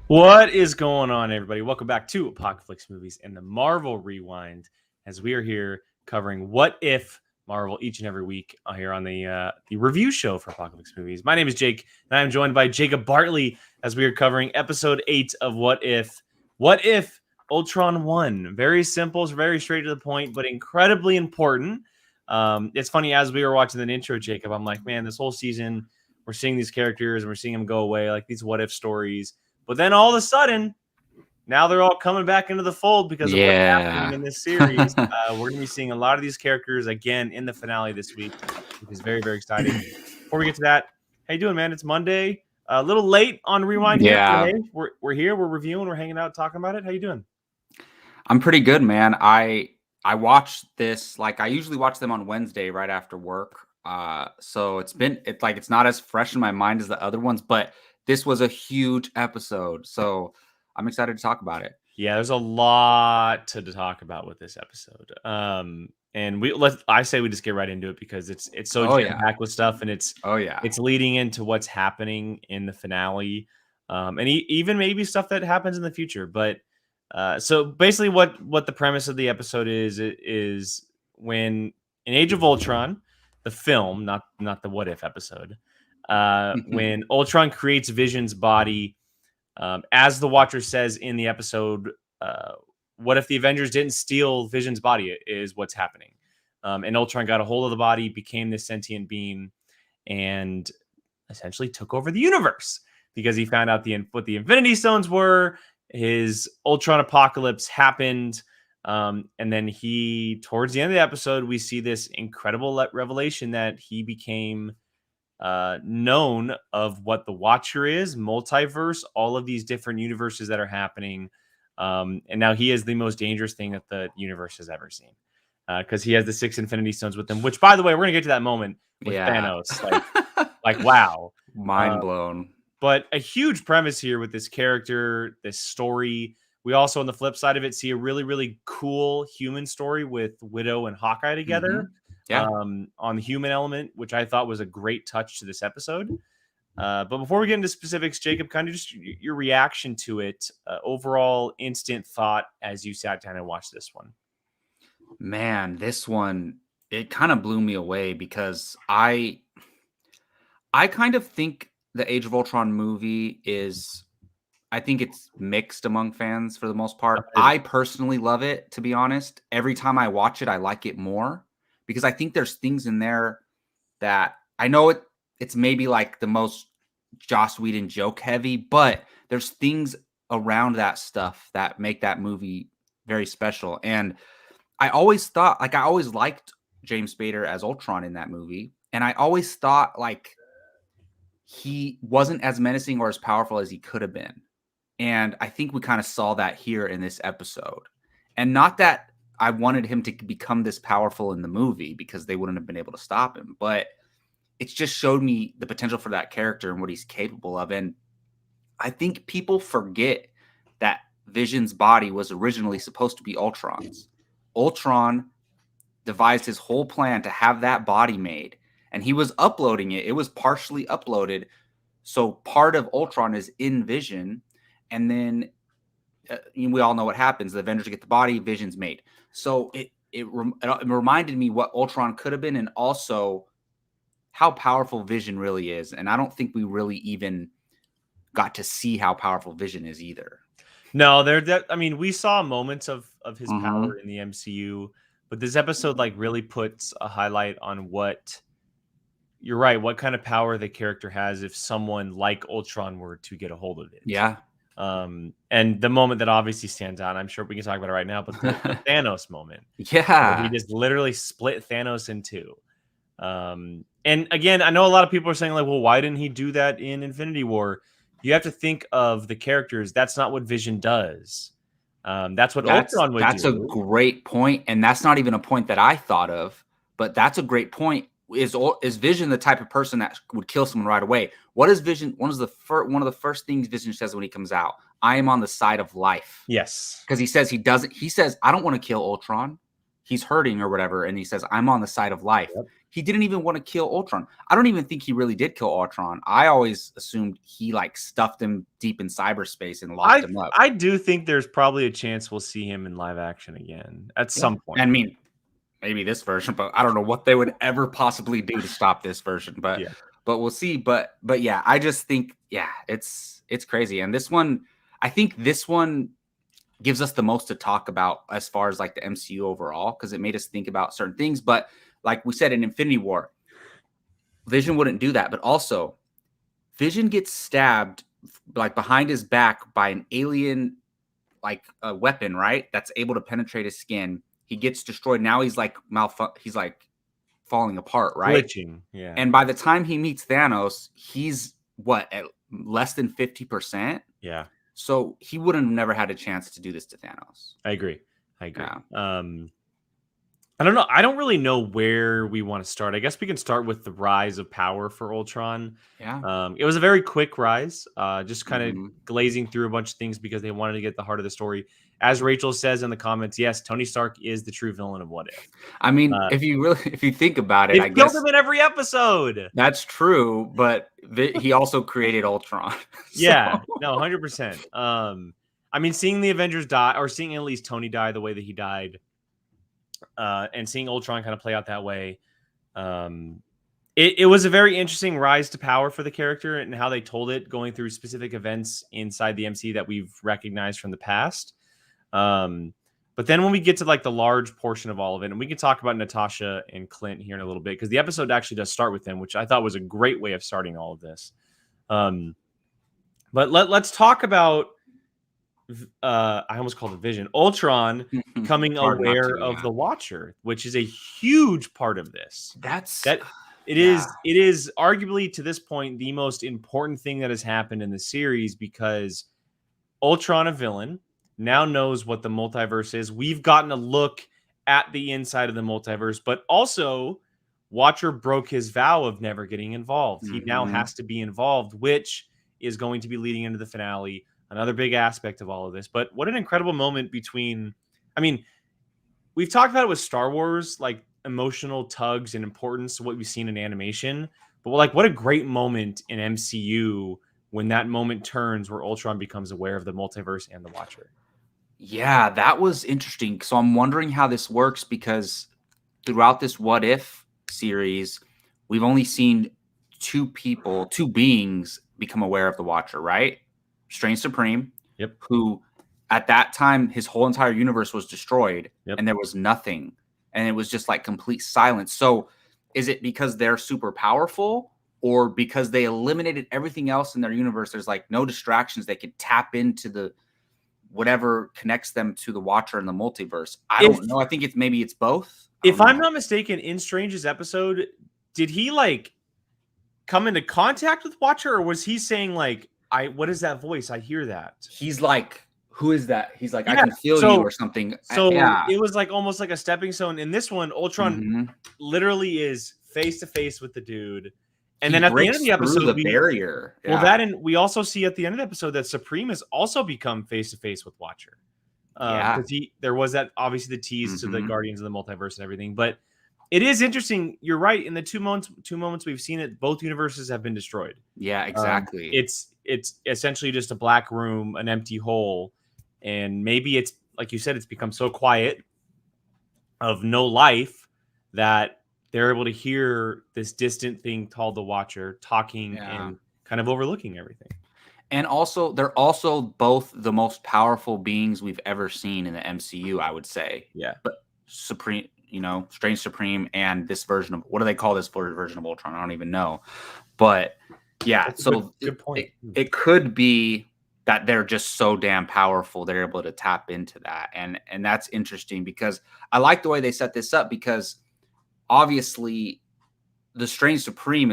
What is going on, everybody? Welcome back to Apocalypse Movies and the Marvel Rewind, as we are here covering What If Marvel each and every week here on the review show for Apocalypse Movies. My name is Jake, and I am joined by Jacob Bartley as we are covering Episode 8 of What If. What If Ultron won? Very simple, very straight to the point, but incredibly important. It's funny, as we were watching the intro, Jacob, I'm like, man, this whole season, we're seeing these characters and we're seeing them go away, like these what if stories. But then all of a sudden, now they're all coming back into the fold because of what's happening in this series. We're going to be seeing a lot of these characters again in the finale this week, which is very, very exciting. Before we get to that, how you doing, man? It's Monday. A little late on Rewind here. But hey, we're here. We're reviewing. We're hanging out, talking about it. How you doing? I'm pretty good, man. I watched this, like I usually watch them on Wednesday right after work. So it's not as fresh in my mind as the other ones, but this was a huge episode. So I'm excited to talk about it. Yeah, there's a lot to talk about with this episode. And I say we just get right into it because it's so jam-packed with stuff, and it's leading into what's happening in the finale, and even maybe stuff that happens in the future. But so basically, what the premise of the episode is when in Age of Ultron, the film, not the What If episode, when Ultron creates Vision's body. As the Watcher says in the episode, what if the Avengers didn't steal Vision's body is what's happening. And Ultron got a hold of the body, became this sentient being, and essentially took over the universe because he found out what the Infinity Stones were. His Ultron apocalypse happened. And then towards the end of the episode, we see this incredible revelation that he became known of what the Watcher is, multiverse, all of these different universes that are happening. And now he is the most dangerous thing that the universe has ever seen. Because he has the 6 Infinity Stones with him, which, by the way, we're going to get to that moment with Thanos. Like, wow. Mind blown. But a huge premise here with this character, this story. We also, on the flip side of it, see a really, really cool human story with Widow and Hawkeye together. On the human element, which I thought was a great touch to this episode. But before we get into specifics, Jacob, kind of just your reaction to it, overall instant thought as you sat down and watched this one. Man, this one, it kind of blew me away because I kind of think the Age of Ultron movie I think it's mixed among fans for the most part. I personally love it, to be honest. Every time I watch it, I like it more because I think there's things in there that I know it's maybe like the most Joss Whedon joke heavy, but there's things around that stuff that make that movie very special. And I always liked James Spader as Ultron in that movie. And I always thought like he wasn't as menacing or as powerful as he could have been. And I think we kind of saw that here in this episode. And not that I wanted him to become this powerful in the movie because they wouldn't have been able to stop him, but it just showed me the potential for that character and what he's capable of. And I think people forget that Vision's body was originally supposed to be Ultron's. Ultron devised his whole plan to have that body made, and he was uploading it. It was partially uploaded. So part of Ultron is in Vision, and then we all know what happens. The Avengers get the body, Vision's made. So it reminded me what Ultron could have been, and also how powerful Vision really is. And I don't think we really even got to see how powerful Vision is either. No, we saw moments of his power in the MCU, but this episode like really puts a highlight on what you're right, what kind of power the character has if someone like Ultron were to get a hold of it. Yeah. And the moment that obviously stands out, I'm sure we can talk about it right now, but the Thanos moment. Yeah. He just literally split Thanos in two. And again, I know a lot of people are saying like, well, why didn't he do that in Infinity War? You have to think of the characters. That's not what Vision does. That's what Ultron would do. That's a great point. And that's not even a point that I thought of, but that's a great point. Is Vision the type of person that would kill someone right away? What is Vision? One of the first things Vision says when he comes out, I am on the side of life. Yes. Because he says he says, I don't want to kill Ultron. He's hurting or whatever. And he says, I'm on the side of life. Yep. he didn't even want to kill Ultron. I don't even think he really did kill Ultron. I always assumed he like stuffed him deep in cyberspace and locked him up. I do think there's probably a chance we'll see him in live action again at some point. I mean, maybe this version, but I don't know what they would ever possibly do to stop this version. But we'll see. But yeah, I just think it's crazy. And this one, I think this one gives us the most to talk about as far as like the MCU overall, because it made us think about certain things. But like we said in Infinity War, Vision wouldn't do that. But also, Vision gets stabbed like behind his back by an alien like a weapon, right? That's able to penetrate his skin. He gets destroyed. Now he's like he's like falling apart, right? Glitching, yeah. And by the time he meets Thanos, he's what, at less than 50%? Yeah. So he would have never had a chance to do this to Thanos. I agree. Yeah. I don't know. I don't really know where we want to start. I guess we can start with the rise of power for Ultron. Yeah. It was a very quick rise, just kind of glazing through a bunch of things because they wanted to get the heart of the story. As Rachel says in the comments, yes, Tony Stark is the true villain of What If. I mean, if you think about it, I guess killed him in every episode. That's true, but he also created Ultron. So. Yeah, no, 100%. I mean, seeing the Avengers die, or seeing at least Tony die the way that he died, and seeing Ultron kind of play out that way, it was a very interesting rise to power for the character and how they told it, going through specific events inside the MCU that we've recognized from the past. But then when we get to like the large portion of all of it, and we can talk about Natasha and Clint here in a little bit, because the episode actually does start with them, which I thought was a great way of starting all of this. But let's talk about I almost called it Vision. Ultron becoming aware of the Watcher, which is a huge part of this. It is arguably to this point the most important thing that has happened in the series, because Ultron, a villain, now knows what the multiverse is. We've gotten a look at the inside of the multiverse, but also Watcher broke his vow of never getting involved. He now has to be involved, which is going to be leading into the finale. Another big aspect of all of this. But what an incredible moment between, I mean, we've talked about it with Star Wars, like emotional tugs and importance to what we've seen in animation. But like, what a great moment in MCU when that moment turns where Ultron becomes aware of the multiverse and the Watcher. Yeah, that was interesting. So I'm wondering how this works, because throughout this What If series, we've only seen two beings become aware of the Watcher, right? Strange Supreme, who at that time, his whole entire universe was destroyed and there was nothing. And it was just like complete silence. So is it because they're super powerful, or because they eliminated everything else in their universe? There's like no distractions. They could tap into the whatever connects them to the Watcher in the multiverse. I don't know. I think maybe it's both. If I'm not mistaken, in Strange's episode, did he like come into contact with Watcher, or was he saying like, what is that voice? I hear that. He's like, who is that? He's like, I can feel you or something. So it was like almost like a stepping stone. In this one, Ultron literally is face to face with the dude. And then at the end of the episode, the barrier. Yeah. Well, and we also see at the end of the episode that Supreme has also become face to face with Watcher. Because there was that, obviously, the tease to the Guardians of the Multiverse and everything. But it is interesting. You're right. In the two moments we've seen it, both universes have been destroyed. Yeah, exactly. It's essentially just a black room, an empty hole, and maybe it's like you said, it's become so quiet of no life that they're able to hear this distant thing called the Watcher talking and kind of overlooking everything. And also, they're also both the most powerful beings we've ever seen in the MCU, I would say. Yeah. But Supreme, Strange Supreme and this version of, what do they call this version of Ultron? I don't even know. But yeah, that's so good point. It could be that they're just so damn powerful, they're able to tap into that. And that's interesting, because I like the way they set this up, because obviously the Strange Supreme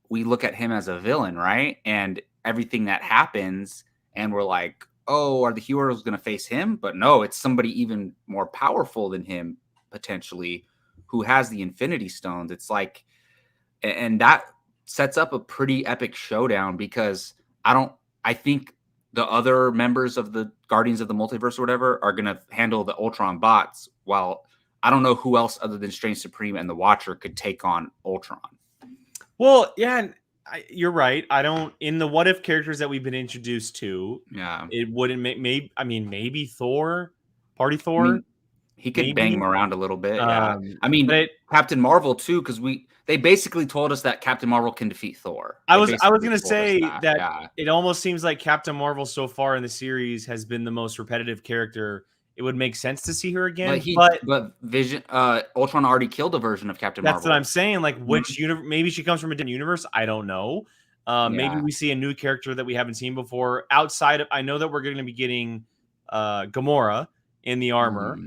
we look at him as a villain, right? And everything that happens, and we're like, oh, are the heroes going to face him? But no, it's somebody even more powerful than him, potentially, who has the Infinity Stones. It's like, and that sets up a pretty epic showdown, because I think the other members of the Guardians of the Multiverse or whatever are going to handle the Ultron bots, while I don't know who else other than Strange Supreme and the Watcher could take on Ultron. Well, yeah, you're right. I don't in the what if characters that we've been introduced to. Yeah, it wouldn't make maybe Thor, Party Thor. I mean, he could bang him around a little bit. Yeah, Captain Marvel too, because they basically told us that Captain Marvel can defeat Thor. I was going to say that it almost seems like Captain Marvel so far in the series has been the most repetitive character. It would make sense to see her again, but Vision, Ultron already killed a version of Captain Marvel. That's what I'm saying. Like, which universe? Maybe she comes from a different universe. I don't know. Maybe we see a new character that we haven't seen before. Outside of, I know that we're going to be getting Gamora in the armor.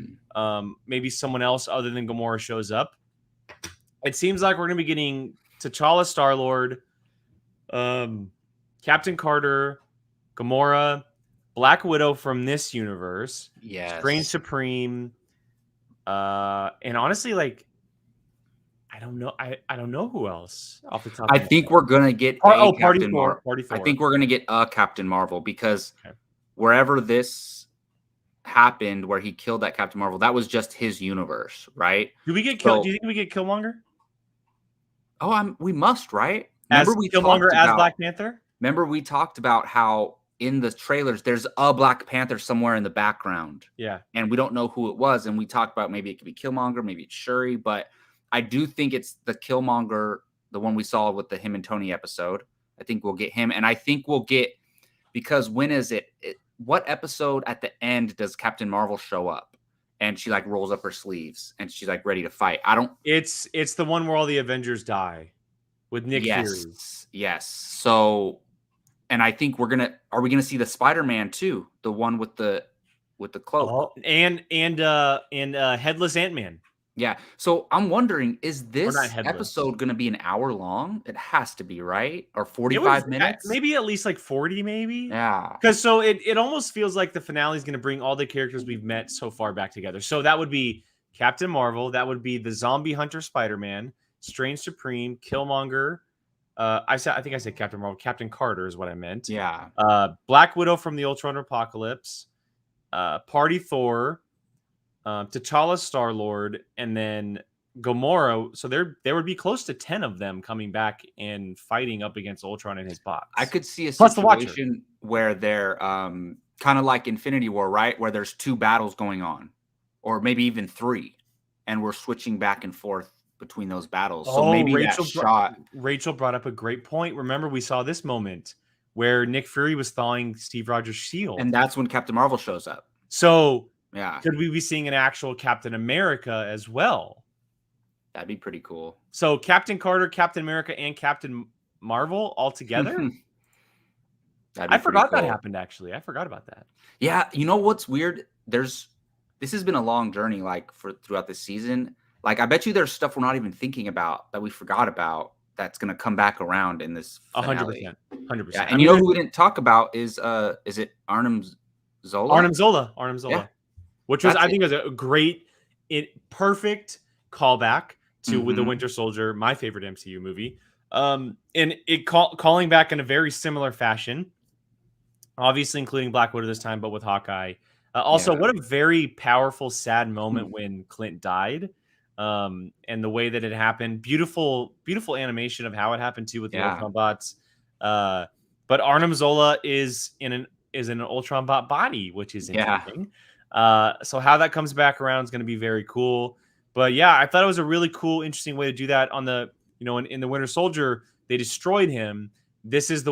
Maybe someone else other than Gamora shows up. It seems like we're going to be getting T'Challa, Star-Lord, Captain Carter, Gamora, Black Widow from this universe, Strange Supreme, and honestly, like, I don't know. I don't know who else off the top. I think we're gonna get Party Thor. I think we're gonna get a Captain Marvel because wherever this happened, where he killed that Captain Marvel, that was just his universe, right? Do we get killed? Do you think we get Killmonger? Oh, we must, right? Remember we Killmonger as Black Panther? Remember we talked about how in the trailers there's a Black Panther somewhere in the background. Yeah. And we don't know who it was. And we talked about maybe it could be Killmonger, maybe it's Shuri, but I do think it's the Killmonger, the one we saw with the him and Tony episode. I think we'll get him. And I think we'll get, because when is it? What episode at the end does Captain Marvel show up? And she like rolls up her sleeves and she's like ready to fight. It's the one where all the Avengers die with Nick Fury. Yes. So, and I think are we gonna see the Spider-Man too? The one with the cloak. Oh, and Headless Ant-Man. Yeah. So I'm wondering, is this episode going to be an hour long? It has to be, right? Or 45 minutes? Maybe at least like 40, maybe. Yeah. Because so it almost feels like the finale is going to bring all the characters we've met so far back together. So that would be Captain Marvel. That would be the Zombie Hunter Spider-Man, Strange Supreme, Killmonger. I think I said Captain Marvel. Captain Carter is what I meant. Yeah. Black Widow from the Ultron Apocalypse. Party Thor. T'Challa, Star-Lord, and then Gamora. So there would be close to 10 of them coming back and fighting up against Ultron and his bots. I could see a situation where they're kind of like Infinity War, right? Where there's 2 battles going on, or maybe even 3, and we're switching back and forth between those battles. So maybe Rachel brought up a great point. Remember, we saw this moment where Nick Fury was thawing Steve Rogers' shield, and that's when Captain Marvel shows up. So. Yeah. Could we be seeing an actual Captain America as well? That'd be pretty cool. So Captain Carter, Captain America, and Captain Marvel all together? I forgot that happened, actually. I forgot about that. Yeah. You know what's weird? This has been a long journey, like throughout this season. Like, I bet you there's stuff we're not even thinking about that we forgot about that's going to come back around in this finale. 100%. Yeah. And you know who we didn't talk about is it Arnim Zola? Arnim Zola. Yeah. Which was, I think, was a great, perfect callback to with the Winter Soldier, my favorite MCU movie. And it calling back in a very similar fashion, obviously including Black Widow this time, but with Hawkeye. What a very powerful, sad moment when Clint died, and the way that it happened. Beautiful, beautiful animation of how it happened too with the Ultron bots. But Arnim Zola is in an Ultron bot body, which is interesting. So how that comes back around is going to be very cool. But yeah, I thought it was a really cool, interesting way to do that. On the, in the Winter Soldier, they destroyed him. This is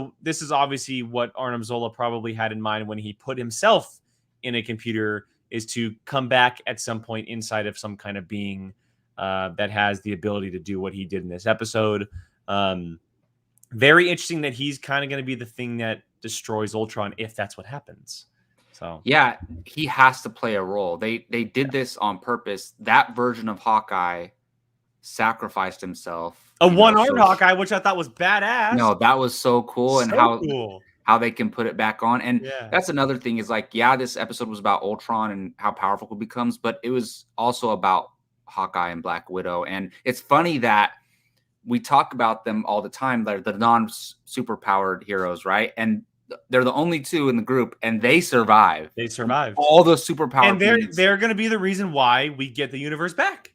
obviously what Arnim Zola probably had in mind when he put himself in a computer, is to come back at some point inside of some kind of being that has the ability to do what he did in this episode. Very interesting that he's kind of going to be the thing that destroys Ultron if that's what happens. So yeah, he has to play a role. They did this on purpose. That version of Hawkeye sacrificed himself. A one-armed Hawkeye, which I thought was badass. No, that was so cool. And how they can put it back on. And that's another thing is like, this episode was about Ultron and how powerful he becomes, but it was also about Hawkeye and Black Widow. And it's funny that we talk about them all the time. They're the non-superpowered heroes, right? And they're the only two in the group, and they survive. They survived. All the superpower and they're going to be the reason why we get the universe back.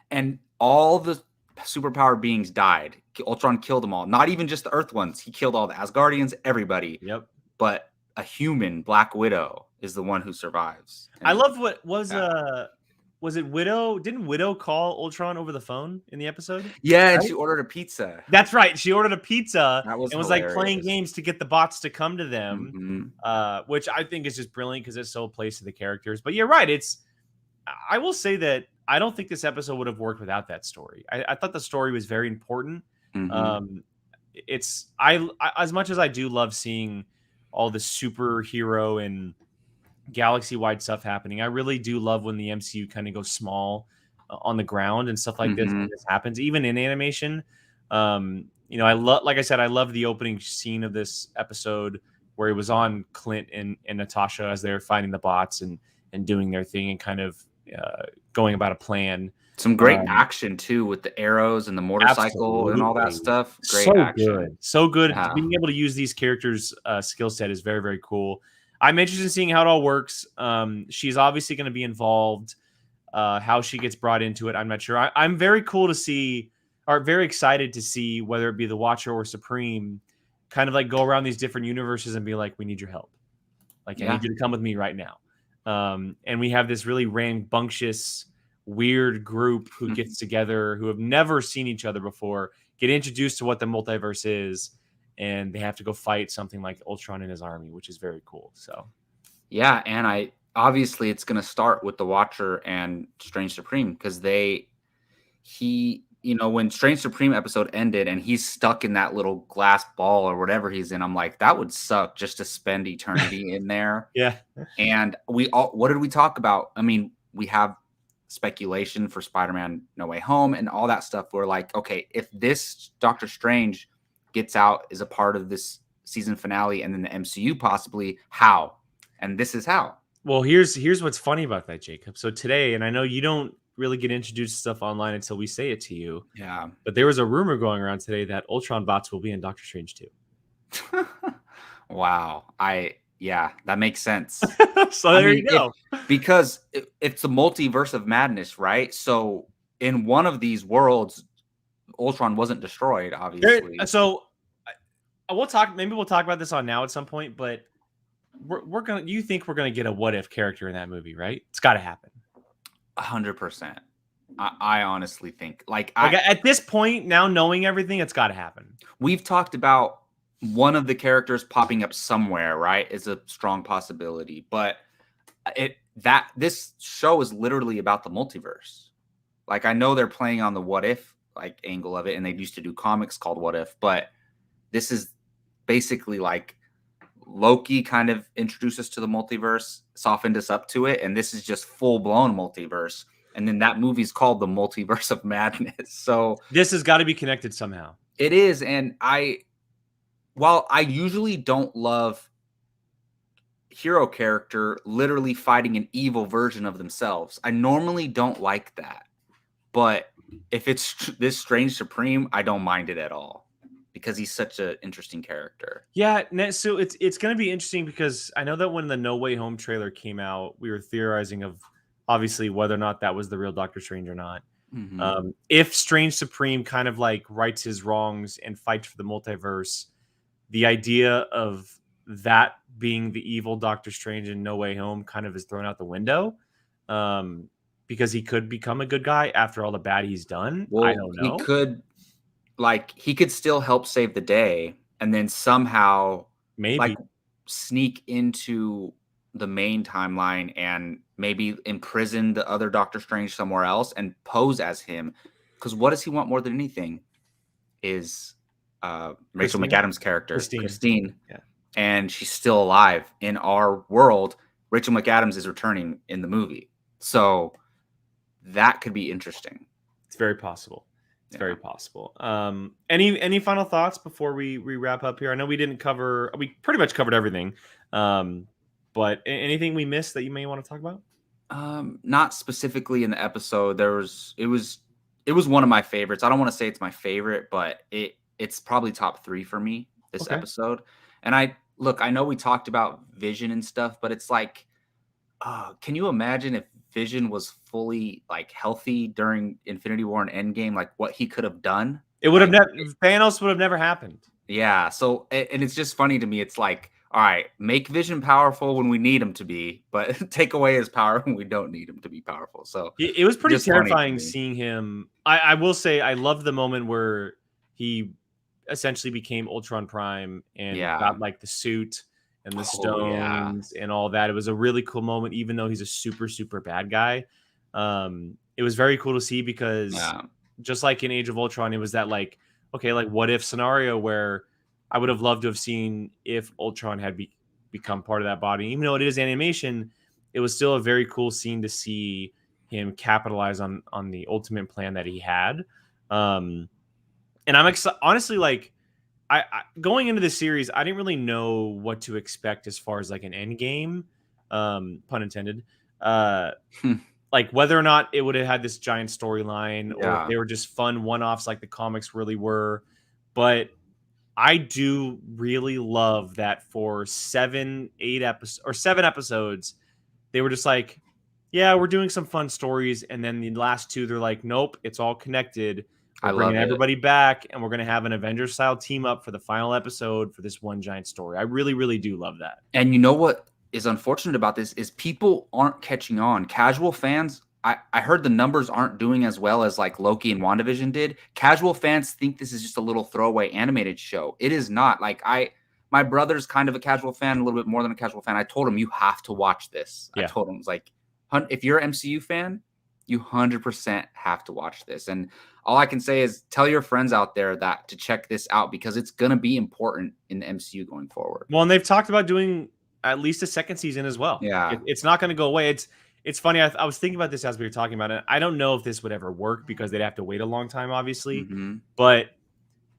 And all the superpower beings died. Ultron killed them all. Not even just the Earth ones. He killed all the Asgardians, everybody. Yep. But a human, Black Widow, is the one who survives. And I love what was it Widow? Didn't Widow call Ultron over the phone in the episode? Yeah, right? And she ordered a pizza. That's right. She ordered a pizza and was like playing games to get the bots to come to them, which I think is just brilliant because it so plays to the characters. But you're right. I will say that I don't think this episode would have worked without that story. I thought the story was very important. I as much as I do love seeing all the superhero and galaxy-wide stuff happening, I really do love when the MCU kind of goes small on the ground and stuff like this when this happens, even in animation. I love, like I said, I love the opening scene of this episode where it was on Clint and Natasha as they're fighting the bots and doing their thing and kind of going about a plan. Some great action too with the arrows and the motorcycle and all that stuff. Great action. So good. Yeah. Being able to use these characters' skill set is very, very cool. I'm interested in seeing how it all works. She's obviously going to be involved. How she gets brought into it, I'm not sure. I'm very cool to see, or very excited to see, whether it be the Watcher or Supreme, kind of like go around these different universes and be like, we need your help. Like, I need you to come with me right now. And we have this really rambunctious, weird group who gets together, who have never seen each other before, get introduced to what the multiverse is, and they have to go fight something like Ultron and his army, which is very cool. So, yeah, and obviously it's going to start with the Watcher and Strange Supreme because when Strange Supreme episode ended and he's stuck in that little glass ball or whatever he's in, I'm like, that would suck just to spend eternity in there. Yeah. And what did we talk about? I mean, we have speculation for Spider-Man No Way Home and all that stuff. We're like, okay, if this Doctor Strange gets out as a part of this season finale and then the MCU possibly, how? And this is how. Well, here's what's funny about that, Jacob. So today, and I know you don't really get introduced to stuff online until we say it to you. Yeah. But there was a rumor going around today that Ultron bots will be in Doctor Strange 2. Wow. That makes sense. So there you go. Because it's a multiverse of madness, right? So in one of these worlds, Ultron wasn't destroyed, obviously. We'll talk about this on Now at some point, but you think we're gonna get a what if character in that movie, right? It's got to happen. 100%. I honestly think at this point now, knowing everything, it's got to happen. We've talked about one of the characters popping up somewhere, right? Is a strong possibility, but this show is literally about the multiverse. Like, I know they're playing on the what if angle of it, and they used to do comics called What If, but this is basically like Loki kind of introduced us to the multiverse, softened us up to it, and this is just full blown multiverse. And then that movie's called The Multiverse of Madness. So this has got to be connected somehow. It is, and while I usually don't love hero character literally fighting an evil version of themselves, I normally don't like that. But if it's this Strange Supreme, I don't mind it at all because he's such an interesting character. Yeah, so it's going to be interesting because I know that when the No Way Home trailer came out, we were theorizing of obviously whether or not that was the real Doctor Strange or not. If Strange Supreme kind of like rights his wrongs and fights for the multiverse, the idea of that being the evil Doctor Strange in No Way Home kind of is thrown out the window. Because he could become a good guy after all the bad he's done. Well, I don't know. He could still help save the day and then somehow maybe sneak into the main timeline and maybe imprison the other Doctor Strange somewhere else and pose as him. Because what does he want more than anything is Rachel McAdams' character, Christine. Yeah. And she's still alive in our world. Rachel McAdams is returning in the movie. So that could be interesting. It's very possible. Very possible. Any final thoughts before we wrap up here? I know we pretty much covered everything. But anything we missed that you may want to talk about? Not specifically in the episode. It was one of my favorites. I don't want to say it's my favorite, but it's probably top 3 for me this episode. And look, I know we talked about Vision and stuff, but it's like, can you imagine if Vision was fully like healthy during Infinity War and Endgame, like what he could have done? It would have never, Thanos would have never happened. Yeah. So, and it's just funny to me. It's like, all right, make Vision powerful when we need him to be, but take away his power when we don't need him to be powerful. So it was pretty terrifying seeing him. I will say I love the moment where he essentially became Ultron Prime and got like the suit and the stones and all that. It was a really cool moment, even though he's a super, super bad guy. It was very cool to see because just like in Age of Ultron, it was that like, okay, like what if scenario where I would have loved to have seen if Ultron had become part of that body. Even though it is animation, it was still a very cool scene to see him capitalize on the ultimate plan that he had. And I'm honestly, like, I going into the series, I didn't really know what to expect as far as like an end game, pun intended. Like whether or not it would have had this giant storyline or if they were just fun one-offs like the comics really were. But I do really love that for 7 episodes, they were just like, yeah, we're doing some fun stories. And then the last 2, they're like, nope, it's all connected. We're bringing everybody back, and we're going to have an Avengers-style team-up for the final episode for this one giant story. I really, really do love that. And you know what is unfortunate about this is people aren't catching on. Casual fans, I heard the numbers aren't doing as well as like Loki and WandaVision did. Casual fans think this is just a little throwaway animated show. It is not. Like my brother's kind of a casual fan, a little bit more than a casual fan. I told him, you have to watch this. I told him, it's like, if you're an MCU fan, you 100% have to watch this. And all I can say is tell your friends out there that to check this out because it's going to be important in the MCU going forward. Well, and they've talked about doing at least a second season as well. Yeah. It's not going to go away. It's funny. I was thinking about this as we were talking about it. I don't know if this would ever work because they'd have to wait a long time, obviously. But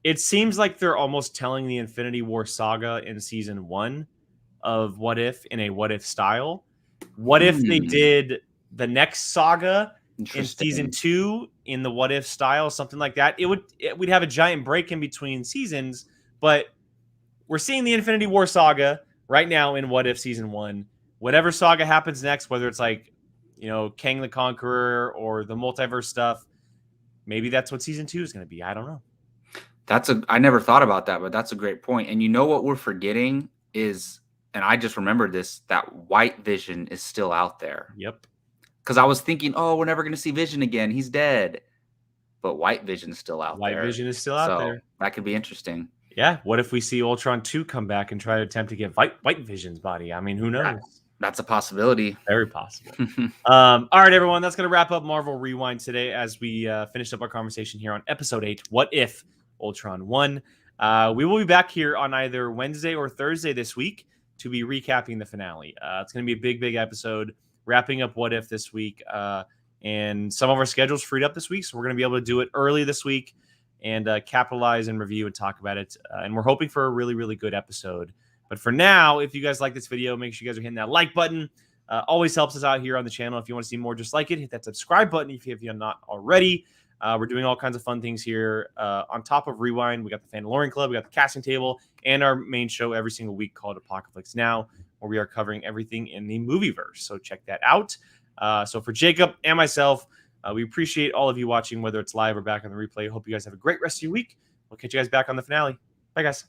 it seems like they're almost telling the Infinity War saga in season 1 of What If in a What If style. What if they did the next saga in season 2 in the What If style, something like that? We'd have a giant break in between seasons, but we're seeing the Infinity War saga right now in What If season 1. Whatever saga happens next, whether it's like, Kang the Conqueror or the multiverse stuff, maybe that's what season 2 is going to be. I don't know. I never thought about that, but that's a great point. And you know what we're forgetting is, and I just remembered this, that White Vision is still out there. Yep. Because I was thinking, oh, we're never going to see Vision again. He's dead. But White Vision is still out there. White Vision is still out there. That could be interesting. Yeah. What if we see Ultron 2 come back and try to attempt to get White Vision's body? I mean, who knows? That's a possibility. Very possible. All right, everyone. That's going to wrap up Marvel Rewind today as we finish up our conversation here on episode 8, What If Ultron 1. We will be back here on either Wednesday or Thursday this week to be recapping the finale. It's going to be a big, big episode, wrapping up What If this week. And some of our schedules freed up this week, so we're going to be able to do it early this week and capitalize and review and talk about it. And we're hoping for a really, really good episode. But for now, if you guys like this video, make sure you guys are hitting that like button. Always helps us out here on the channel. If you want to see more just like it, hit that subscribe button if you're not already. We're doing all kinds of fun things here. On top of Rewind, we got the Mandalorian Club, we got the casting table, and our main show every single week called Apocalypse Now, where we are covering everything in the movieverse. So check that out. So for Jacob and myself, we appreciate all of you watching, whether it's live or back on the replay. Hope you guys have a great rest of your week. We'll catch you guys back on the finale. Bye, guys.